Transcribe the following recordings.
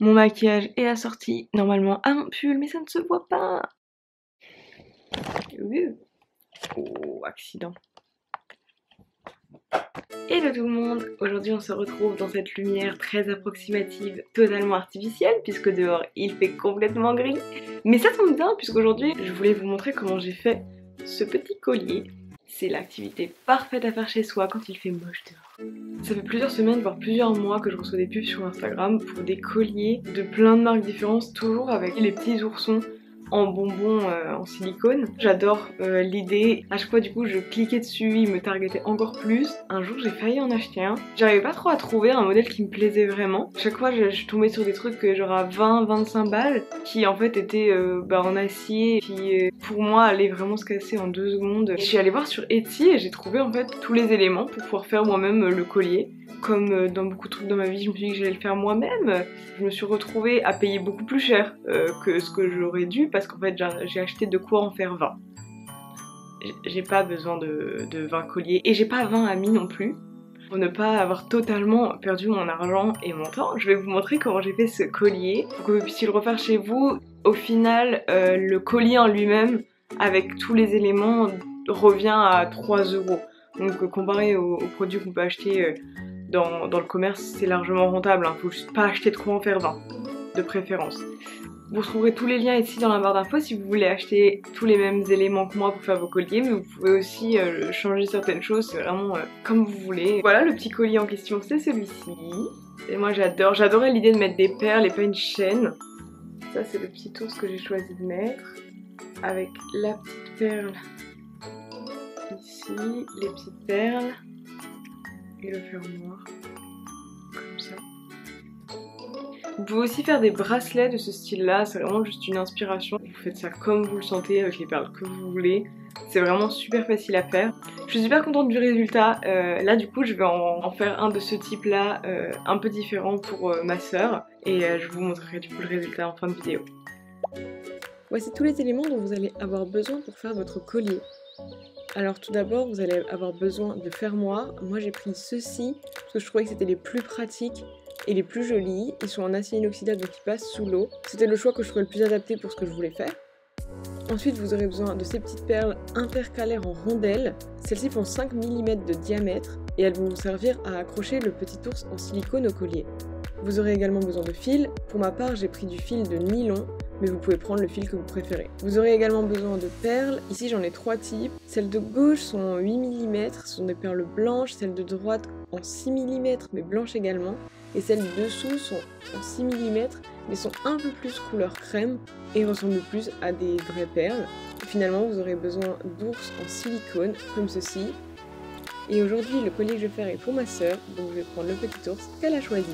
Mon maquillage est assorti normalement à mon pull, mais ça ne se voit pas. Oh, accident. Hello tout le monde! Aujourd'hui on se retrouve dans cette lumière très approximative, totalement artificielle, puisque dehors il fait complètement gris. Mais ça tombe bien, puisqu'aujourd'hui je voulais vous montrer comment j'ai fait ce petit collier. C'est l'activité parfaite à faire chez soi quand il fait moche dehors. Ça fait plusieurs semaines, voire plusieurs mois que je reçois des pubs sur Instagram pour des colliers de plein de marques différentes, toujours avec les petits oursons en bonbons en silicone. J'adore l'idée. À chaque fois du coup je cliquais dessus, il me targetait encore plus. Un jour j'ai failli en acheter un. J'arrivais pas trop à trouver un modèle qui me plaisait vraiment. Chaque fois je tombais sur des trucs genre à 20-25 balles qui en fait étaient en acier qui pour moi allaient vraiment se casser en 2 secondes. Je suis allée voir sur Etsy et j'ai trouvé en fait tous les éléments pour pouvoir faire moi-même le collier. Comme dans beaucoup de trucs dans ma vie, je me suis dit que j'allais le faire moi-même. Je me suis retrouvée à payer beaucoup plus cher que ce que j'aurais dû parce qu'en fait j'ai acheté de quoi en faire 20. J'ai pas besoin de 20 colliers et j'ai pas 20 amis non plus. Pour ne pas avoir totalement perdu mon argent et mon temps, je vais vous montrer comment j'ai fait ce collier pour que vous puissiez le refaire chez vous. Au final, le collier en lui-même, avec tous les éléments, revient à 3 €. Donc comparé aux produits qu'on peut acheter dans le commerce, c'est largement rentable, hein. Faut juste pas acheter de quoi en faire 20, de préférence. Vous retrouverez tous les liens ici dans la barre d'infos si vous voulez acheter tous les mêmes éléments que moi pour faire vos colliers, mais vous pouvez aussi changer certaines choses, c'est vraiment comme vous voulez. Voilà, le petit collier en question, c'est celui-ci. Et moi j'adorais l'idée de mettre des perles et pas une chaîne. Ça c'est le petit ours que j'ai choisi de mettre, avec la petite perle ici, les petites perles, et le fermoir, comme ça. Vous pouvez aussi faire des bracelets de ce style-là, c'est vraiment juste une inspiration. Vous faites ça comme vous le sentez, avec les perles que vous voulez. C'est vraiment super facile à faire. Je suis super contente du résultat. Là du coup je vais en faire un de ce type-là, un peu différent pour ma sœur. Et je vous montrerai du coup le résultat en fin de vidéo. Voici tous les éléments dont vous allez avoir besoin pour faire votre collier. Alors tout d'abord vous allez avoir besoin de fermoirs. Moi j'ai pris ceux-ci parce que je trouvais que c'était les plus pratiques et les plus jolis. Ils sont en acier inoxydable donc ils passent sous l'eau. C'était le choix que je trouvais le plus adapté pour ce que je voulais faire. Ensuite vous aurez besoin de ces petites perles intercalaires en rondelles. Celles-ci font 5 mm de diamètre et elles vont vous servir à accrocher le petit ours en silicone au collier. Vous aurez également besoin de fil. Pour ma part j'ai pris du fil de nylon, mais vous pouvez prendre le fil que vous préférez. Vous aurez également besoin de perles. Ici j'en ai 3 types. Celles de gauche sont en 8 mm, ce sont des perles blanches. Celles de droite en 6 mm mais blanches également. Et celles dessous sont en 6 mm mais sont un peu plus couleur crème et ressemblent plus à des vraies perles. Et finalement vous aurez besoin d'ours en silicone comme ceci. Et aujourd'hui le collier que je vais faire est pour ma sœur, donc je vais prendre le petit ours qu'elle a choisi.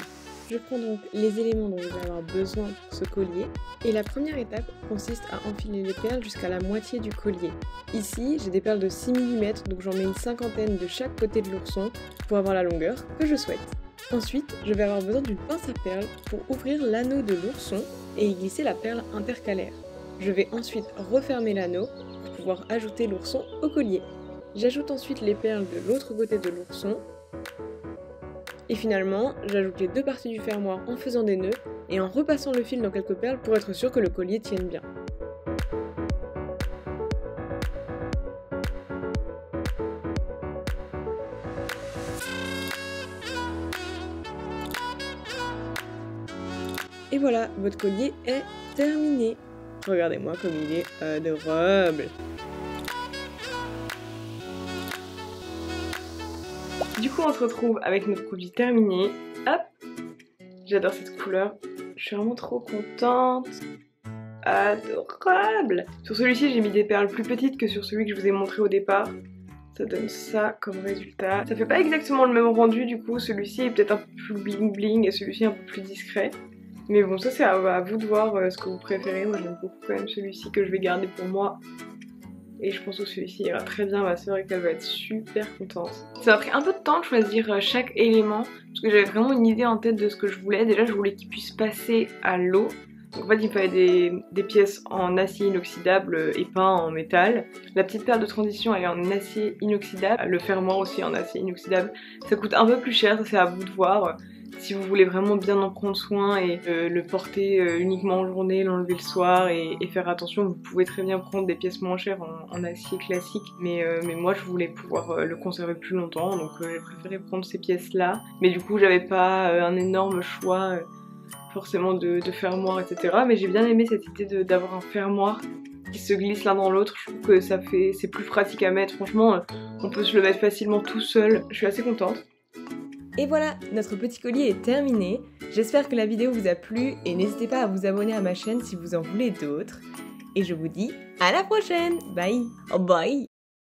Je prends donc les éléments dont je vais avoir besoin pour ce collier. Et la première étape consiste à enfiler les perles jusqu'à la moitié du collier. Ici, j'ai des perles de 6 mm, donc j'en mets une cinquantaine de chaque côté de l'ourson pour avoir la longueur que je souhaite. Ensuite, je vais avoir besoin d'une pince à perles pour ouvrir l'anneau de l'ourson et y glisser la perle intercalaire. Je vais ensuite refermer l'anneau pour pouvoir ajouter l'ourson au collier. J'ajoute ensuite les perles de l'autre côté de l'ourson. Et finalement, j'ajoute les 2 parties du fermoir en faisant des nœuds et en repassant le fil dans quelques perles pour être sûr que le collier tienne bien. Et voilà, votre collier est terminé. Regardez-moi comme il est adorable. Du coup on se retrouve avec notre produit terminé. Hop, j'adore cette couleur, je suis vraiment trop contente. Adorable. Sur celui-ci j'ai mis des perles plus petites que sur celui que je vous ai montré au départ. Ça donne ça comme résultat. Ça fait pas exactement le même rendu du coup, celui-ci est peut-être un peu plus bling bling et celui-ci un peu plus discret. Mais bon, ça c'est à vous de voir ce que vous préférez. Moi j'aime beaucoup quand même celui-ci que je vais garder pour moi. Et je pense que celui-ci ira très bien à ma soeur et qu'elle va être super contente. Ça m'a pris un peu de temps de choisir chaque élément parce que j'avais vraiment une idée en tête de ce que je voulais. Déjà je voulais qu'il puisse passer à l'eau. Donc en fait il me fallait des pièces en acier inoxydable et pas en métal. La petite perle de transition elle est en acier inoxydable. Le fermoir aussi en acier inoxydable. Ça coûte un peu plus cher, ça c'est à vous de voir. Si vous voulez vraiment bien en prendre soin et le porter uniquement en journée, l'enlever le soir et faire attention, vous pouvez très bien prendre des pièces moins chères en acier classique. Mais moi je voulais pouvoir le conserver plus longtemps, donc j'ai préféré prendre ces pièces-là. Mais du coup j'avais pas un énorme choix forcément de fermoir, etc. Mais j'ai bien aimé cette idée d'avoir un fermoir qui se glisse l'un dans l'autre. Je trouve que c'est plus pratique à mettre. Franchement, on peut se le mettre facilement tout seul. Je suis assez contente. Et voilà, notre petit collier est terminé. J'espère que la vidéo vous a plu et n'hésitez pas à vous abonner à ma chaîne si vous en voulez d'autres. Et je vous dis à la prochaine. Bye. Oh bye.